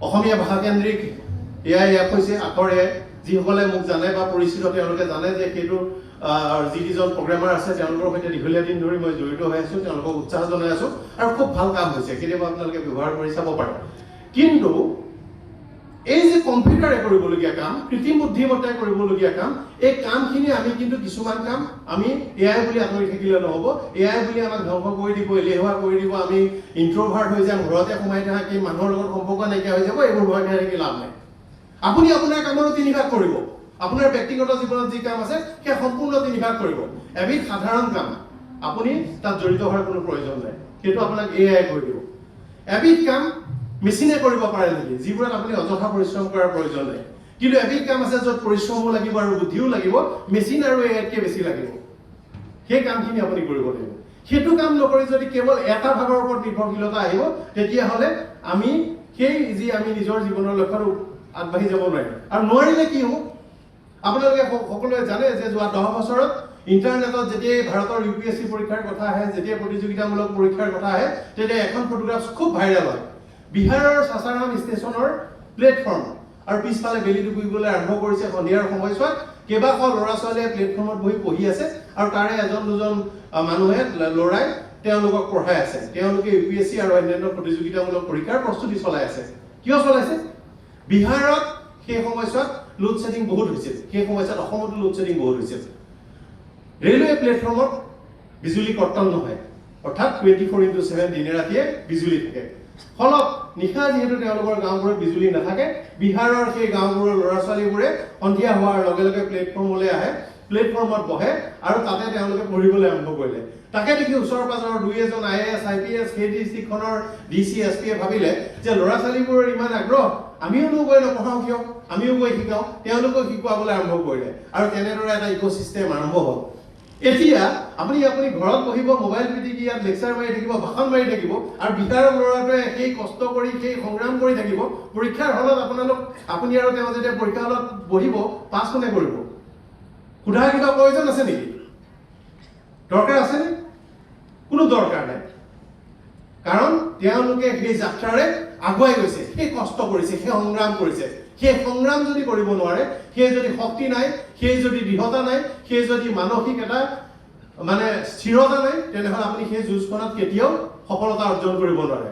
অসমীয়া ভাষা কেন্দ্ৰিক AI app হৈছে আখৰ এআই। যিসকলে মোক জানে বা পৰিচিত তেওঁলোকে জানে যে সেইটো যিকেইজন প্ৰগ্ৰেমাৰ আছে তেওঁলোকৰ সৈতে দীঘলীয়া দিন ধৰি মই জড়িত হৈ আছোঁ, তেওঁলোকক উৎসাহ জনাই আছোঁ আৰু খুব ভাল কাম হৈছে। কেতিয়াবা আপোনালোকে ব্যৱহাৰ কৰি চাব পাৰে। কিন্তু এই যে কম্পিউটাৰে কৰিবলগীয়া কাম, কৃত্ৰিম বুদ্ধিমত্তাই কৰিবলগীয়া কাম, এই কামখিনি আমি কিন্তু কিছুমান কাম আমি এআই বুলি আঁতৰি থাকিলে নহ'ব। এআই বুলি আমাক ধ্বংস কৰি দিব, এলেহুৱা কৰি দিব, আমি ইন্ট্ৰভাৰ্ট হৈ যাম, ঘৰতে সোমাই থাকি মানুহৰ লগত সম্পৰ্ক নাইকিয়া হৈ যাব। এইবোৰ ভয় খাই থাকি লাভ নাই। আপুনি আপোনাৰ কামৰো 3 ভাগ কৰিব। আপোনাৰ ব্যক্তিগত জীৱনত যি কাম আছে সেই সম্পূৰ্ণ 3 ভাগ কৰিব। এবিধ সাধাৰণ কাম, আপুনি তাত জড়িত হোৱাৰ কোনো প্ৰয়োজন নাই, সেইটো আপোনাক এআই কৰি দিব। এবিধ কাম মেচিনে কৰিব পাৰে নেকি, যিবোৰত আপুনি অযথা পৰিশ্ৰম কৰাৰ প্ৰয়োজন নাই। কিন্তু এবিধ কাম আছে য'ত পৰিশ্ৰমো লাগিব আৰু বুদ্ধিও লাগিব, মেচিন আৰু এআইতকৈ বেছি লাগিব। সেই কামখিনি আপুনি কৰিব লাগিব। সেইটো কাম নকৰি যদি কেৱল এটা ভাগৰ ওপৰত নিৰ্ভৰশীলতা আহিব, তেতিয়াহ'লে আমি সেই যি আমি নিজৰ জীৱনৰ লক্ষ্যত আগবাঢ়ি যাব নোৱাৰিম। আৰু নোৱাৰিলে কি হ'ব? আপোনালোকে সকলোৱে জানে যে যোৱা 10 বছৰত ইণ্টাৰনেটত যেতিয়াই ভাৰতৰ UPSC পৰীক্ষাৰ কথা আহে, যেতিয়া প্ৰতিযোগিতামূলক পৰীক্ষাৰ কথা আহে, তেতিয়া এখন ফটোগ্ৰাফ খুব ভাইৰেল হয়। বিহাৰৰ সাসাৰাম ষ্টেচনৰ প্লেটফৰ্ম আৰু পিছফালে বেলিটো বুলিবলৈ আৰম্ভ কৰিছে সন্ধিয়াৰ সময়ছোৱাত। কেইবাশ ল'ৰা ছোৱালীয়ে প্লেটফৰ্মত বহি পঢ়ি আছে আৰু তাৰে এজন দুজন মানুহে ল'ৰাই তেওঁলোকক পঢ়াই আছে। তেওঁলোকে UPSC আৰু অন্যান্য প্ৰতিযোগিতামূলক পৰীক্ষাৰ প্ৰস্তুতি চলাই আছে। কিয় চলাইছে? বিহাৰত সেই সময়ছোৱাত লোড শেডিং বহুত হৈছিল। সেই সময়ছোৱাত অসমতো লোড শেডিং বহুত হৈছিল। ৰেলৱে প্লেটফৰ্মত বিজুলী কৰ্তন নহয়, অৰ্থাৎ 24/7 দিনে ৰাতিয়ে বিজুলী থাকে। ফলত নিশা যিহেতু তেওঁলোকৰ গাঁওবোৰত বিজুলী নাথাকে, বিহাৰৰ সেই গাঁওবোৰৰ ল'ৰা ছোৱালীবোৰে সন্ধিয়া হোৱাৰ লগে লগে প্লেটফৰ্মলৈ আহে, প্লেটফৰ্মত বহে আৰু তাতে তেওঁলোকে পঢ়িবলৈ আৰম্ভ কৰিলে। তাকে দেখি ওচৰ পাজৰৰ 2-এজন IAS IPS সেই ডিষ্ট্ৰিক্টখনৰ DC SP ভাবিলে যে ল'ৰা ছোৱালীবোৰৰ ইমান আগ্ৰহ, আমিও গৈ নপঢ়াওঁ কিয়, আমিও গৈ শিকাওঁ। তেওঁলোকক শিকোৱাবলৈ আৰম্ভ কৰিলে আৰু তেনেদৰে এটা ইক'চিষ্টেম আৰম্ভ হ'ল। এতিয়া আপুনি ঘৰত বহিব, মোবাইল পিটিকি ইয়াত লেকচাৰ মাৰি থাকিব, ভাষণ মাৰি থাকিব আৰু বিহাৰৰ ল'ৰাটোৱে সেই কষ্ট কৰি সেই সংগ্ৰাম কৰি থাকিব। পৰীক্ষাৰ হলত আপুনি আৰু তেওঁ যেতিয়া পৰীক্ষা হলত বহিব, পাছ কোনে কৰিব? সোধাৰ কিবা প্ৰয়োজন আছে নেকি? দৰকাৰ আছেনে? কোনো দৰকাৰ নাই। কাৰণ তেওঁলোকে সেই যাত্ৰাৰে আগুৱাই গৈছে, সেই কষ্ট কৰিছে, সেই সংগ্ৰাম কৰিছে। সেই সংগ্ৰাম যদি কৰিব নোৱাৰে, সেই যদি শক্তি নাই, সেই যদি দৃঢ়তা নাই, সেই যদি মানসিক এটা স্থিৰতা নাই, তেনেহ'লে আপুনি সেই যুঁজখনত কেতিয়াও সফলতা অৰ্জন কৰিব নোৱাৰে।